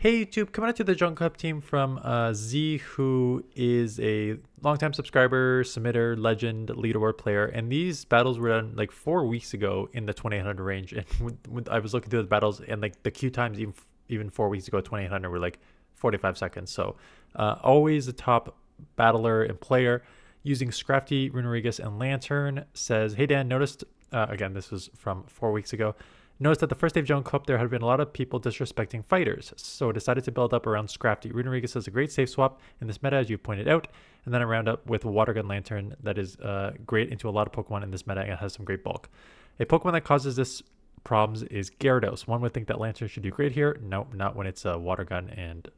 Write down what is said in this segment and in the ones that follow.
Hey YouTube, coming out to the Junk Cup team from Z, who is a longtime subscriber, submitter, legend, leaderboard player, and these battles were done like 4 weeks ago in the 2800 range. And when I was looking through the battles, and like the queue times even 4 weeks ago, 2800 were like 45 seconds. So always a top battler and player using Scrafty, runerigus, and Lanturn. Says, hey Dan, noticed again this was from 4 weeks ago. Noticed that the first day of Joan Cup, there had been a lot of people disrespecting fighters, so I decided to build up around Scrafty. Runerigus is a great safe swap in this meta, as you pointed out, and then I round up with Water Gun Lanturn that is great into a lot of Pokemon in this meta and has some great bulk. A Pokemon that causes this problems is Gyarados. One would think that Lanturn should do great here. No, not when it's a Water Gun and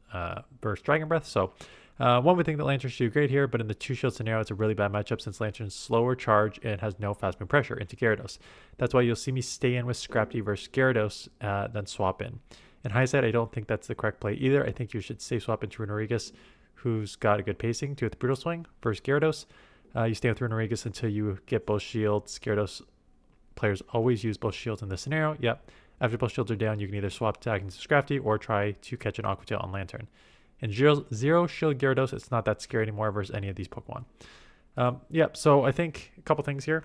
Burst Dragon Breath, so one would think that Lantern should do great here, but in the two-shield scenario, it's a really bad matchup since Lantern's slower charge and has no fast move pressure into Gyarados. That's why you'll see me stay in with Scrafty versus Gyarados, then swap in. In hindsight, I don't think that's the correct play either. I think you should safe swap into runerigus, who's got a good pacing, with Brutal Swing versus Gyarados. You stay with runerigus until you get both shields. Gyarados players always use both shields in this scenario. Yep. After both shields are down, you can either swap attack into Scrafty or try to catch an Aqua Tail on Lanturn. In zero shield Gyarados, it's not that scary anymore versus any of these Pokemon. So I think a couple things here.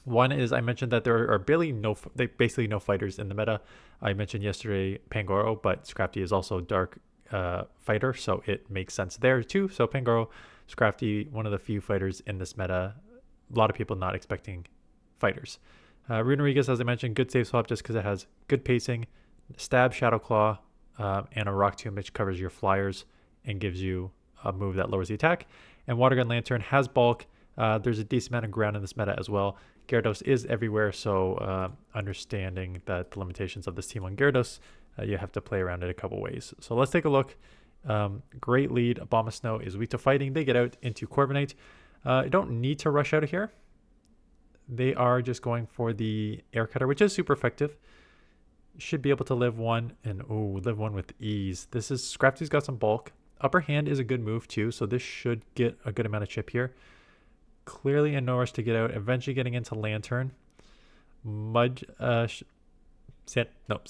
One is I mentioned that there are basically no fighters in the meta. I mentioned yesterday Pangoro, but Scrafty is also dark fighter, so it makes sense there too. So Pangoro, Scrafty, one of the few fighters in this meta. A lot of people not expecting fighters. Runerigus, as I mentioned, good save swap just because it has good pacing, stab, Shadow Claw, and a Rock Tomb, which covers your flyers and gives you a move that lowers the attack. And Water Gun Lanturn has bulk. There's a decent amount of ground in this meta as well. Gyarados is everywhere, so understanding that the limitations of this team on Gyarados, you have to play around it a couple ways. So let's take a look. Great lead. Abomasnow is weak to fighting. They get out into Corviknight. You don't need to rush out of here. They are just going for the Air Cutter, which is super effective. Should be able to live one, and live one with ease. This is Scrafty's got some bulk. Upper hand is a good move too, so this should get a good amount of chip here. Clearly in no rush to get out. Eventually getting into Lanturn. Sand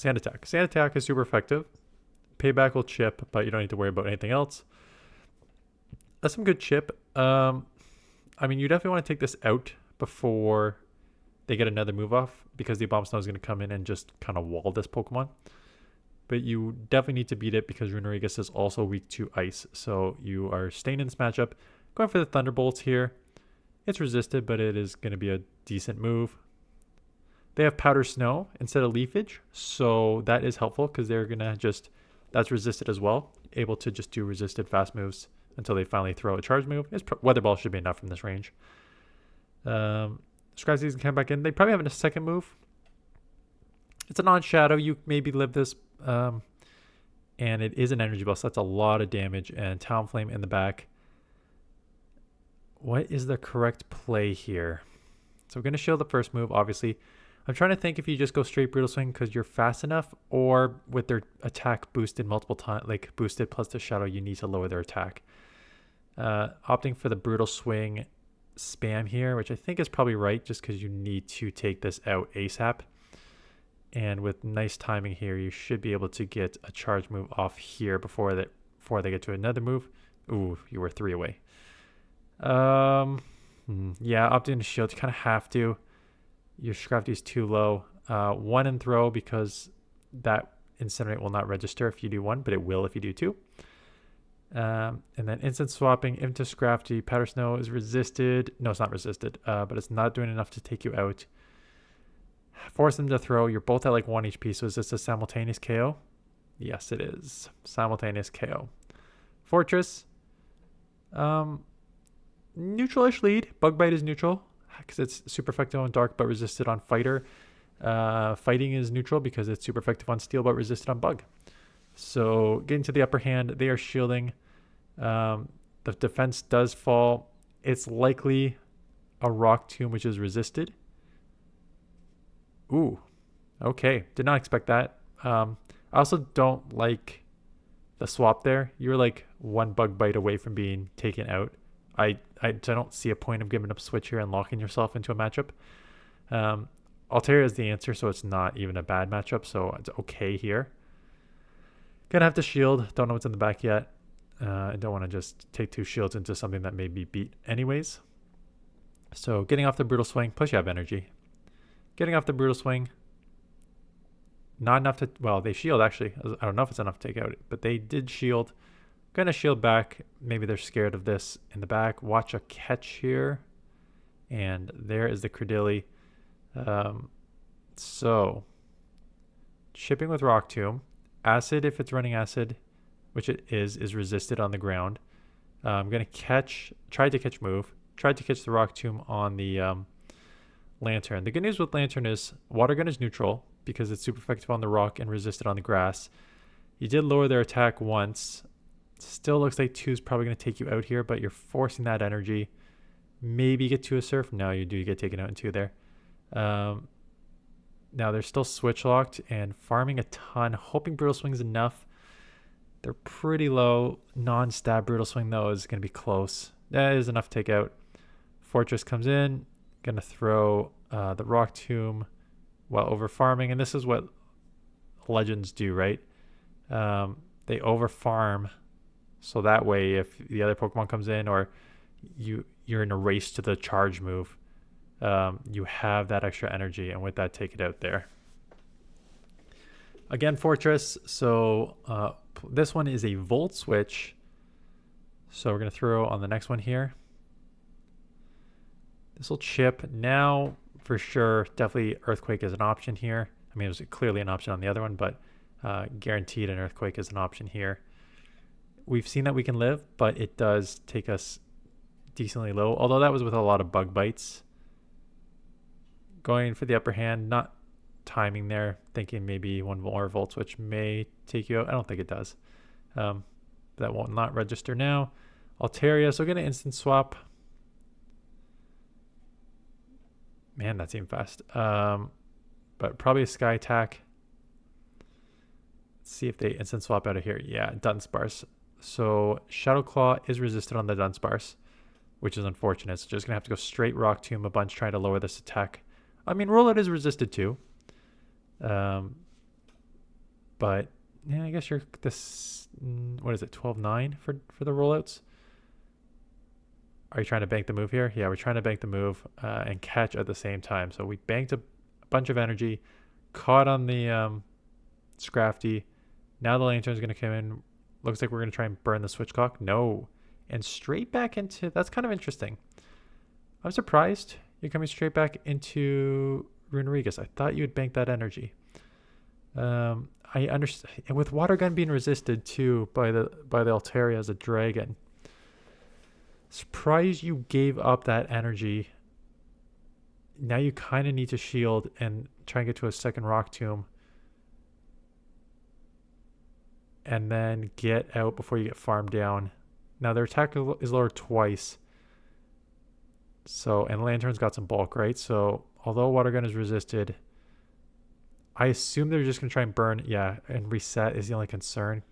Attack. Sand Attack is super effective. Payback will chip, but you don't need to worry about anything else. That's some good chip. I mean, you definitely want to take this out before they get another move off, because the Abomasnow is going to come in and just kind of wall this Pokemon. But you definitely need to beat it because runerigus is also weak to ice. So you are staying in this matchup. Going for the Thunderbolts here. It's resisted, but it is going to be a decent move. They have Powder Snow instead of Leafage. So that is helpful because they're going to that's resisted as well. Able to just do resisted fast moves until they finally throw a charge move. Weather Ball should be enough from this range. Scrafty can come back in. They probably have a second move. It's a non-shadow. You maybe live this. And it is an energy ball, so that's a lot of damage. And Talonflame in the back. What is the correct play here? So we're going to shield the first move, obviously. I'm trying to think if you just go straight Brutal Swing because you're fast enough, or with their attack boosted multiple times, like boosted plus the shadow, you need to lower their attack. Opting for the Brutal Swing spam here, which I think is probably right just because you need to take this out ASAP. And with nice timing here, you should be able to get a charge move off here before they get to another move. Ooh, you were 3 away. Yeah, opting to shield. You kind of have to. Your Scrafty is too low. 1 and throw because that Incinerate will not register if you do 1, but it will if you do 2. And then instant swapping into Scrafty. Powder Snow is resisted. No, it's not resisted, but it's not doing enough to take you out. Force them to throw. You're both at like 1 HP, so is this a simultaneous KO? Yes, it is. Simultaneous KO. Fortress. Neutral-ish lead. Bug Bite is neutral because it's super effective on Dark but resisted on Fighter. Fighting is neutral because it's super effective on Steel but resisted on Bug. So getting to the upper hand, they are shielding. The defense does fall. It's likely a Rock Tomb, which is resisted. Ooh, okay. Did not expect that. I also don't like the swap there. You're like 1 Bug Bite away from being taken out. I don't see a point of giving up switch here and locking yourself into a matchup. Altaria is the answer, so it's not even a bad matchup, so it's okay here. Gonna have to shield. Don't know what's in the back yet. I don't want to just take 2 shields into something that may be beat anyways. So getting off the Brutal Swing, plus you have energy. Getting off the Brutal Swing. Not enough to, well, they shield actually. I don't know if it's enough to take out, but they did shield. Gonna shield back. Maybe they're scared of this in the back. Watch a catch here. And there is the Credilli. So, chipping with Rock Tomb. Acid, if it's running acid, which it is resisted on the ground. I'm going to try to catch move. Tried to catch the Rock Tomb on the Lanturn. The good news with Lanturn is Water Gun is neutral because it's super effective on the rock and resisted on the grass. You did lower their attack once. Still looks like 2 is probably going to take you out here, but you're forcing that energy. Maybe get to a surf. No, you do get taken out in 2 there. Now they're still switch locked and farming a ton, hoping Brutal Swing's enough. They're pretty low. Non-stab Brutal Swing though is going to be close. That is enough to take out. Fortress comes in, going to throw the Rock Tomb while over farming, and this is what legends do, right? They over farm, so that way if the other Pokemon comes in or you're in a race to the charge move, you have that extra energy, and with that, take it out there. Again, Fortress. So this one is a Volt Switch. So we're going to throw on the next one here. This will chip. Now, for sure, definitely Earthquake is an option here. I mean, it was clearly an option on the other one, but guaranteed an Earthquake is an option here. We've seen that we can live, but it does take us decently low, although that was with a lot of bug bites. Going for the upper hand, not timing there, thinking maybe one more Volt Switch may take you out. I don't think it does. That will not register now. Altaria, so we're going to instant swap. Man, that seemed fast. But probably a Sky Attack. Let's see if they instant swap out of here. Yeah, Dunsparce. So Shadow Claw is resisted on the Dunsparce, which is unfortunate. So just going to have to go straight Rock Tomb a bunch trying to lower this attack. I mean, Rollout is resisted too. But yeah, I guess you're this, what is it, 12-9 for the rollouts? Are you trying to bank the move here? Yeah, we're trying to bank the move and catch at the same time. So we banked a bunch of energy, caught on the Scrafty. Now the Lantern's going to come in. Looks like we're going to try and burn the Switchcock. No. And straight back into, that's kind of interesting. I'm surprised you're coming straight back into runerigus. I thought you would bank that energy. I understand, and with Water Gun being resisted too by the Altaria as a dragon. Surprised you gave up that energy. Now you kind of need to shield and try and get to a second Rock Tomb. And then get out before you get farmed down. Now their attack is lowered twice. So, and Lantern's got some bulk, right? So, although Water Gun is resisted, I assume they're just going to try and burn. Yeah, and reset is the only concern.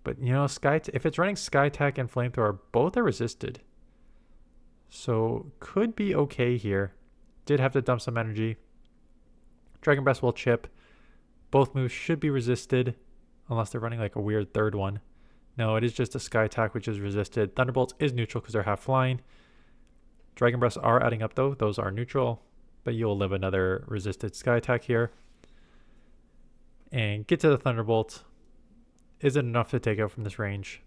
But, you know, if it's running Sky Attack and Flamethrower, both are resisted. So, could be okay here. Did have to dump some energy. Dragon Breath will chip. Both moves should be resisted, unless they're running like a weird third one. No, it is just a Sky Attack, which is resisted. Thunderbolts is neutral because they're half flying. Dragon Breaths are adding up, though. Those are neutral. But you'll live another resisted Sky Attack here. And get to the Thunderbolt. Is it enough to take out from this range?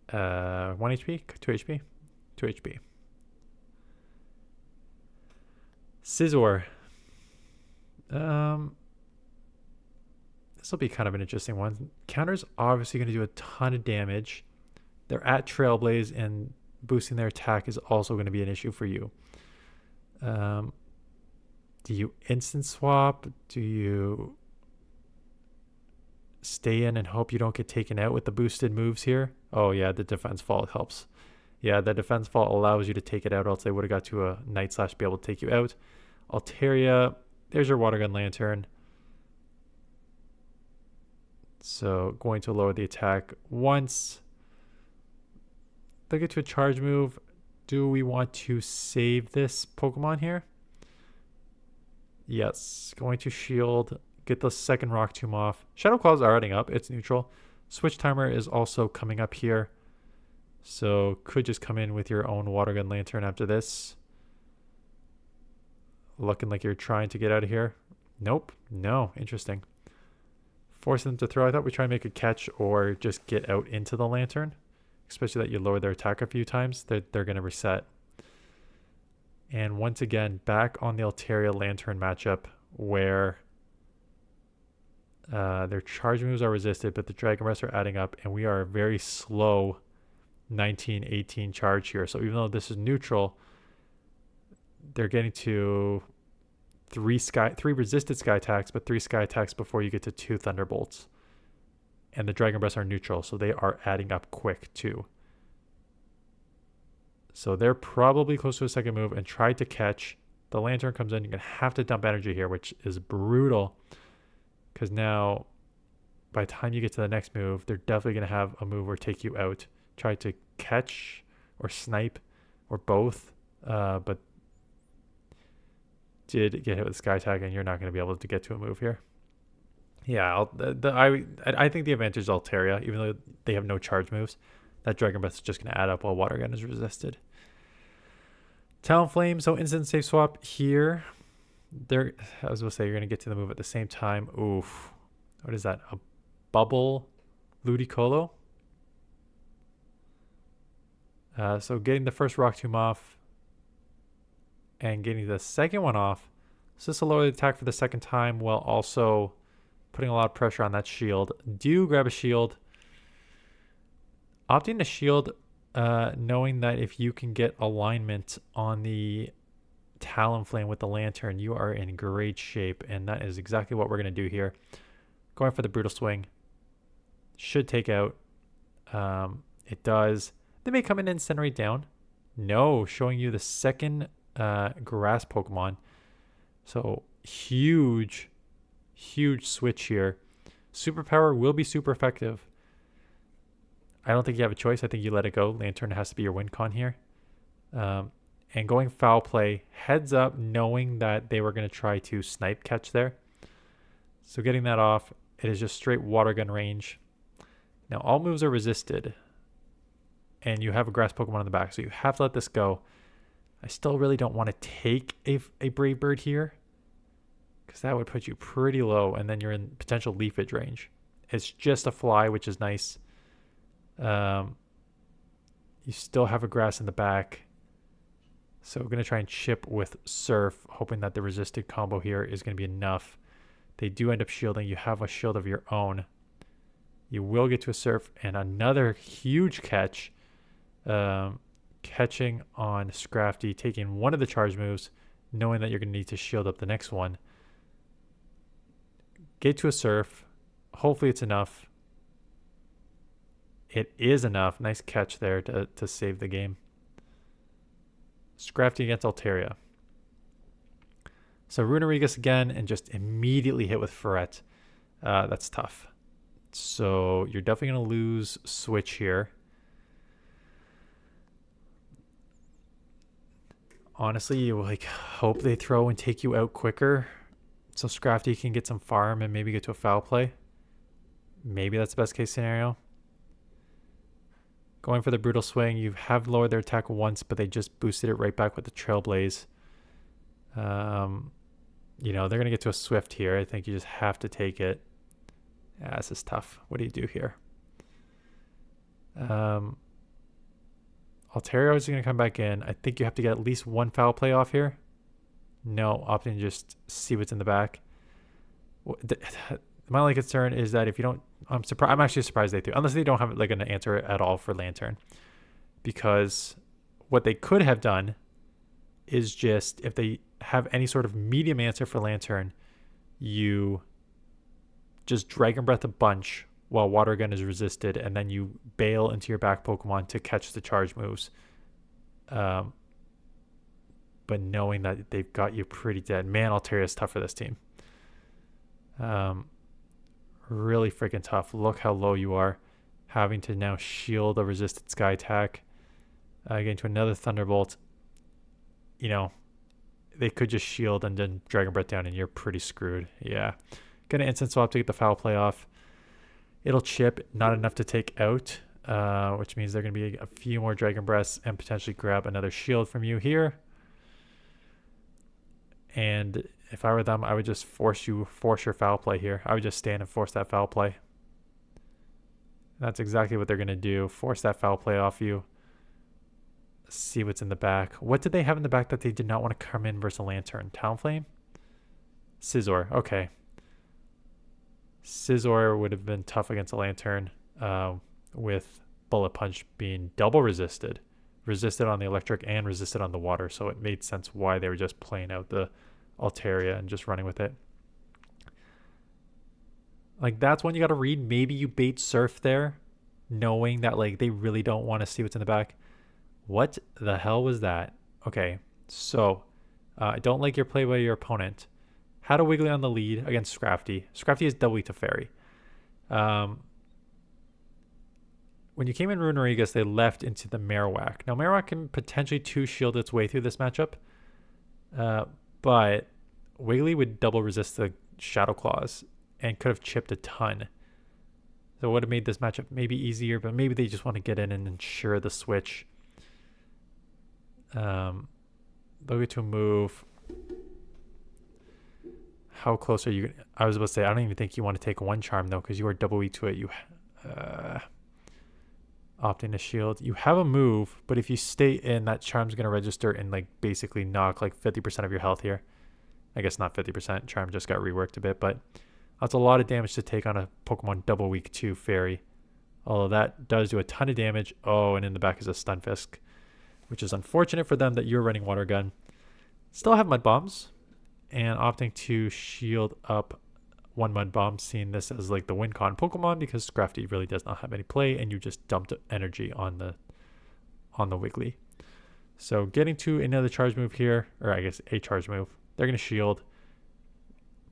1 HP? 2 HP? 2 HP. Scizor. This will be kind of an interesting one. Counter's obviously going to do a ton of damage. They're at Trailblaze, and boosting their attack is also going to be an issue for you. Do you instant swap? Do you stay in and hope you don't get taken out with the boosted moves here? Oh yeah, the defense fall helps. Yeah, the defense fall allows you to take it out, else they would have got to a Night Slash to be able to take you out. Altaria, there's your Water Gun Lantern. So going to lower the attack once. They'll get to a charge move. Do we want to save this Pokemon here? Yes. Going to shield. Get the second Rock Tomb off. Shadow Claws are adding up. It's neutral. Switch Timer is also coming up here. So could just come in with your own Water Gun Lantern after this. Looking like you're trying to get out of here. Nope. No. Interesting. Force them to throw. I thought we try and make a catch or just get out into the Lantern. Especially that you lower their attack a few times. They're going to reset. And once again, back on the Altaria Lanturn matchup where their charge moves are resisted, but the Dragon Breaths are adding up, and we are a very slow 19-18 charge here. So even though this is neutral, they're getting to three resisted sky attacks, but 3 sky attacks before you get to 2 Thunderbolts. And the Dragon Breaths are neutral, so they are adding up quick too. So they're probably close to a second move and try to catch. The Lanturn comes in. You're going to have to dump energy here, which is brutal. Because now, by the time you get to the next move, they're definitely going to have a move or take you out. Try to catch or snipe or both. But did get hit with Sky Attack, and you're not going to be able to get to a move here. Yeah, I think the advantage is Altaria, even though they have no charge moves. That Dragon Breath is just going to add up while Water Gun is resisted. Talonflame, so instant save swap here. I was going to say you're going to get to the move at the same time. Oof. What is that? A bubble Ludicolo? So getting the first Rock Tomb off and getting the second one off. So this will lower the attack for the second time while also putting a lot of pressure on that shield. Do grab a shield. Opting to shield, knowing that if you can get alignment on the Talonflame with the Lanturn, you are in great shape, and that is exactly what we're going to do here. Going for the Brutal Swing. Should take out. It does. They may come in and incinerate down. No, showing you the second grass Pokemon. So huge switch here. Superpower will be super effective. I don't think you have a choice. I think you let it go. Lanturn has to be your win con here. And going foul play, heads up, knowing that they were going to try to snipe catch there. So getting that off, it is just straight Water Gun range. Now all moves are resisted. And you have a grass Pokemon on the back, so you have to let this go. I still really don't want to take a Brave Bird here, because that would put you pretty low, and then you're in potential leafage range. It's just a fly, which is nice. You still have a grass in the back. So we're going to try and chip with Surf, hoping that the resisted combo here is going to be enough. They do end up shielding. You have a shield of your own. You will get to a Surf, and another huge catch. Catching on Scrafty, taking one of the charge moves, knowing that you're going to need to shield up the next one. Get to a Surf. Hopefully it's enough. It is enough. Nice catch there to save the game. Scrafty against Altaria. So runerigus again and just immediately hit with Ferret. That's tough. So you're definitely going to lose Switch here. Honestly, you hope they throw and take you out quicker so Scrafty can get some farm and maybe get to a foul play. Maybe that's the best case scenario. Going for the Brutal Swing. You have lowered their attack once, but they just boosted it right back with the Trailblaze. They're going to get to a Swift here. I think you just have to take it. Yeah, this is tough. What do you do here? Altaria is going to come back in. I think you have to get at least one foul play off here. No, opting to just see what's in the back. My only concern is that if you don't, I'm actually surprised they threw, unless they don't have an answer at all for Lanturn, because what they could have done is just, if they have any sort of medium answer for Lanturn, you just Dragon Breath a bunch while Water Gun is resisted, and then you bail into your back Pokemon to catch the charge moves. But knowing that they've got you pretty dead. Man, Altaria is tough for this team. Really freaking tough. Look how low you are. Having to now shield a resisted Sky Attack. Getting to another Thunderbolt. They could just shield and then Dragon Breath down, and you're pretty screwed. Yeah. Gonna instant swap to get the foul play off. It'll chip, not enough to take out, which means they're gonna be a few more Dragon Breaths and potentially grab another shield from you here. And if I were them, I would just force your foul play here. I would just stand and force that foul play. That's exactly what they're gonna do. Force that foul play off you. See what's in the back. What did they have in the back that they did not want to come in versus a Lanturn? Talonflame? Scizor. Okay. Scizor would have been tough against a Lanturn, with Bullet Punch being double resisted. Resisted on the electric and resisted on the water. So it made sense why they were just playing out the Altaria and just running with it. Like, that's when you got to read. Maybe you bait Surf there, knowing that, like, they really don't want to see what's in the back. What the hell was that? Okay, so I don't like your play by your opponent. Had a Wiggly on the lead against Scrafty. Scrafty is double to Fairy. When you came in runerigus, they left into the Marowak. Now, Marowak can potentially 2-shield its way through this matchup, but Wiggly would double resist the Shadow Claws and could have chipped a ton. So it would have made this matchup maybe easier, but maybe they just want to get in and ensure the switch. They'll get to a move. How close are you? I was about to say, I don't even think you want to take one charm though, because you are double weak to it. You opting to shield. You have a move, but if you stay in, that charm's gonna register and like basically knock like 50% of your health here. I guess not 50%. Charm just got reworked a bit, but that's a lot of damage to take on a Pokemon double weak 2 Fairy. Although that does do a ton of damage. Oh, and in the back is a Stunfisk, which is unfortunate for them that you're running Water Gun. Still have Mud Bombs, and opting to shield up one Mud Bomb, seeing this as like the win con Pokemon because Scrafty really does not have any play, and you just dumped energy on the Wiggly. So getting to another charge move here, or I guess a charge move. They're going to shield.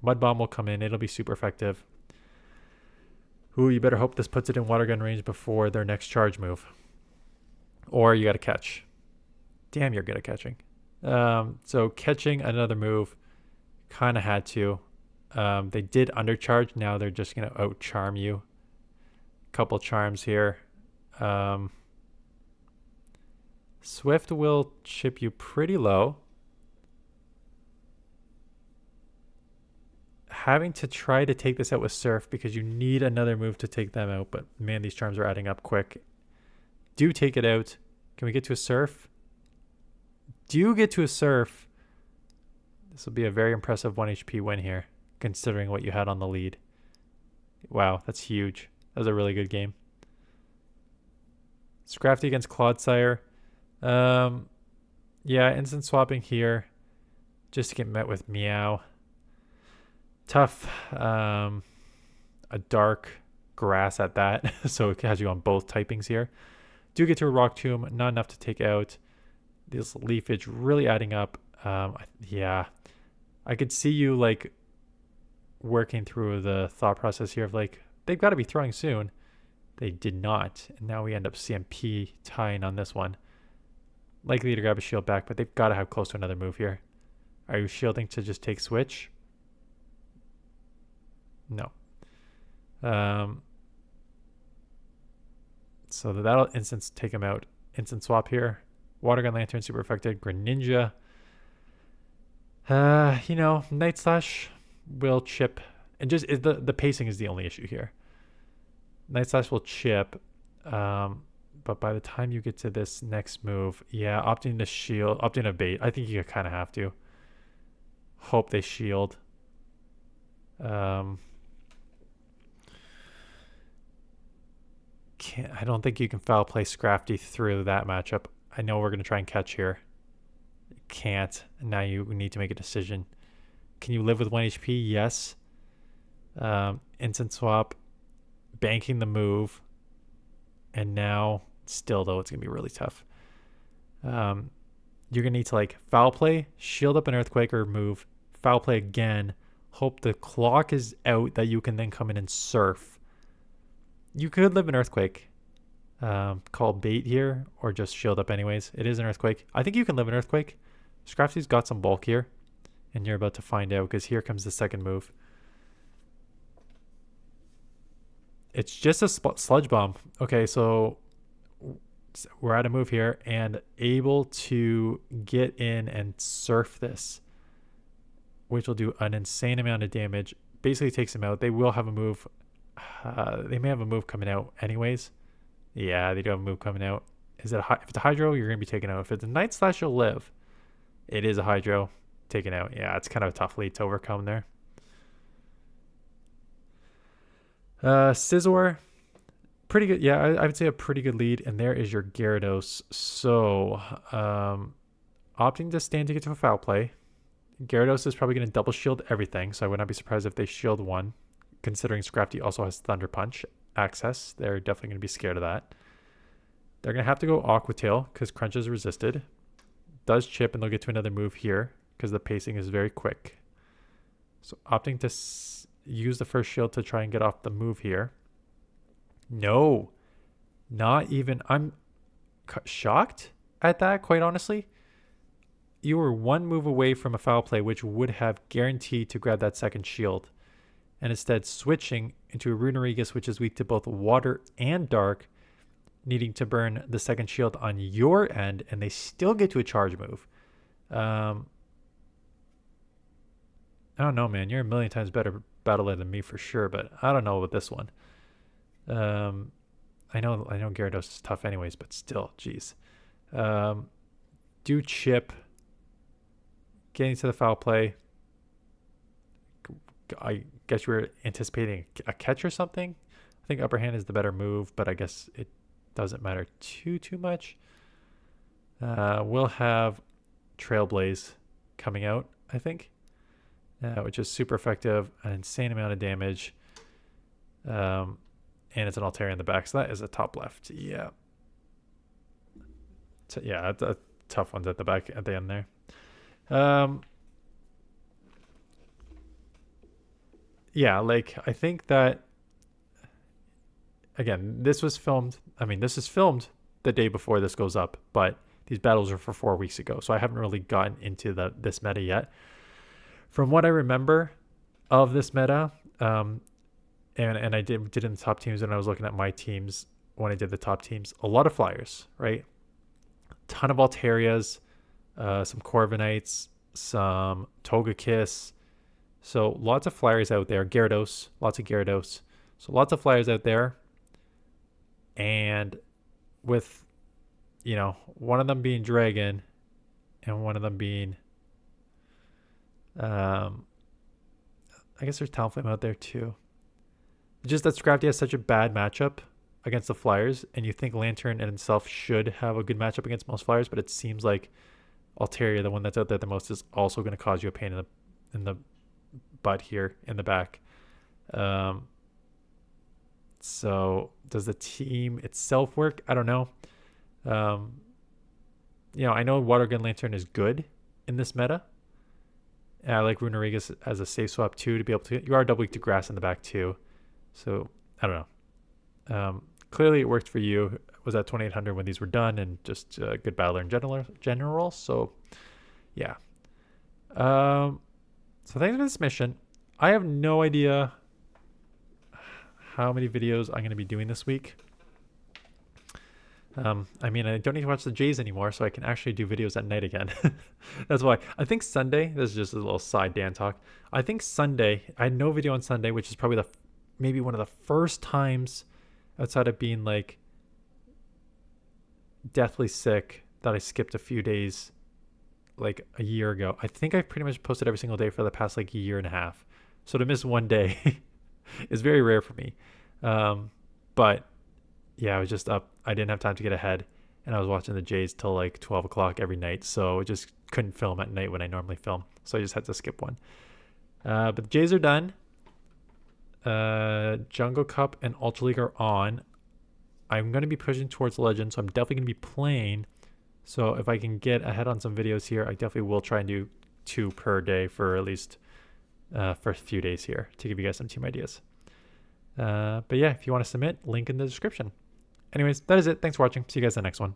Mud Bomb will come in. It'll be super effective. Ooh, you better hope this puts it in Water Gun range before their next charge move. Or you got to catch. Damn, you're good at catching. So catching another move, kind of had to. They did undercharge. Now they're just going to out-charm you. Couple charms here. Swift will chip you pretty low. Having to try to take this out with Surf because you need another move to take them out. But man, these charms are adding up quick. Do take it out. Can we get to a Surf? Do get to a Surf. This will be a very impressive 1 HP win here, considering what you had on the lead. Wow, that's huge. That was a really good game. Scrafty against Clodsire. Yeah, instant swapping here just to get met with Meow. Tough. A dark grass at that, so it has you on both typings here. Do get to a Rock Tomb, not enough to take out. This leafage really adding up. Yeah, I could see you like working through the thought process here of like, they've got to be throwing soon. They did not, and now we end up CMP tying on this one. Likely to grab a shield back, but they've got to have close to another move here. Are you shielding to just take switch? No. So that'll instant take him out. Instant swap here. Water Gun Lanturn super effective. Greninja. You know, Night Slash will chip, and just the pacing is the only issue here. Night Slash will chip, but by the time you get to this next move, yeah, opting to shield, opting to bait. I think you kind of have to hope they shield. I don't think you can foul play Scrafty through that matchup. I know we're going to try and catch here. Can't. Now you need to make a decision. Can you live with 1 HP? Yes. Instant swap. Banking the move. And now, still though, it's going to be really tough. You're going to need to like foul play, shield up an Earthquake or move, foul play again, hope the clock is out that you can then come in and surf. You could live an Earthquake. Call bait here, or just shield up anyways. It is an Earthquake. I think you can live an Earthquake. Scrafty's got some bulk here, and you're about to find out because here comes the second move. It's just a sludge bomb. Okay, so we're at a move here and able to get in and surf this, which will do an insane amount of damage. Basically takes him out. They will have a move. They may have a move coming out anyways. Yeah, they do have a move coming out. Is it if it's a Hydro, you're going to be taken out. If it's a Night Slash, you'll live. It is a Hydro. Taken out. Yeah, it's kind of a tough lead to overcome there. Scizor, pretty good. Yeah, I would say a pretty good lead. And there is your Gyarados. So, opting to stand to get to a foul play. Gyarados is probably going to double shield everything. So I would not be surprised if they shield one. Considering Scrafty also has Thunder Punch access. They're definitely going to be scared of that. They're going to have to go Aqua Tail because Crunch is resisted. Does chip and they'll get to another move here because the pacing is very quick. So opting to use the first shield to try and get off the move here. No, not even. I'm shocked at that, quite honestly. You were one move away from a foul play, which would have guaranteed to grab that second shield. And instead switching into a runerigus, which is weak to both water and dark, needing to burn the second shield on your end, and they still get to a charge move. I don't know, man. You're a million times better battler than me for sure, but I don't know about this one. I know Gyarados is tough anyways, but still, geez. Do chip. Getting to the foul play. I guess you were anticipating a catch or something. I think upper hand is the better move, but I guess it doesn't matter too much. We'll have Trailblaze coming out, I think, which is super effective, an insane amount of damage, and it's an Altaria in the back, so that is a top left. Yeah, so, yeah, the tough ones at the back at the end there. Yeah, like I think that again, this was filmed. I mean, this is filmed the day before this goes up, but these battles are for 4 weeks ago, so I haven't really gotten into this meta yet. From what I remember of this meta, and I did in the top teams, and I was looking at my teams when I did the top teams. A lot of flyers, right? Ton of Altarias, some Corviknights, some Togekiss. So lots of flyers out there. Gyarados, lots of Gyarados. So lots of flyers out there. And with, one of them being Dragon and one of them being, I guess there's Talonflame out there too. Just that Scrafty has such a bad matchup against the flyers, and you think Lanturn in itself should have a good matchup against most flyers, but it seems like Altaria, the one that's out there the most, is also going to cause you a pain in the butt here in the back. So does the team itself work? I don't know. I know Water Gun Lanturn is good in this meta. I like runerigus as a safe swap too, to be able to. You are double weak to grass in the back too, so I don't know. Clearly it worked for you. It was at 2800 when these were done, and just a good battler in general. So yeah. So thanks for this mission. I have no idea how many videos I'm going to be doing this week. I mean, I don't need to watch the Jays anymore, so I can actually do videos at night again. That's why. I think Sunday, this is just a little side Dan talk. I think Sunday, I had no video on Sunday, which is probably maybe one of the first times outside of being like deathly sick that I skipped a few days like a year ago. I think I've pretty much posted every single day for the past like a year and a half. So to miss one day is very rare for me. But yeah, I was just up. I didn't have time to get ahead, and I was watching the Jays till like 12 o'clock every night. So I just couldn't film at night when I normally film. So I just had to skip one. But the Jays are done. Jungle Cup and Ultra League are on. I'm going to be pushing towards Legend, so I'm definitely going to be playing. So if I can get ahead on some videos here, I definitely will try and do 2 per day for at least for a few days here to give you guys some team ideas. But yeah, if you want to submit, link in the description. Anyways, that is it. Thanks for watching. See you guys in the next one.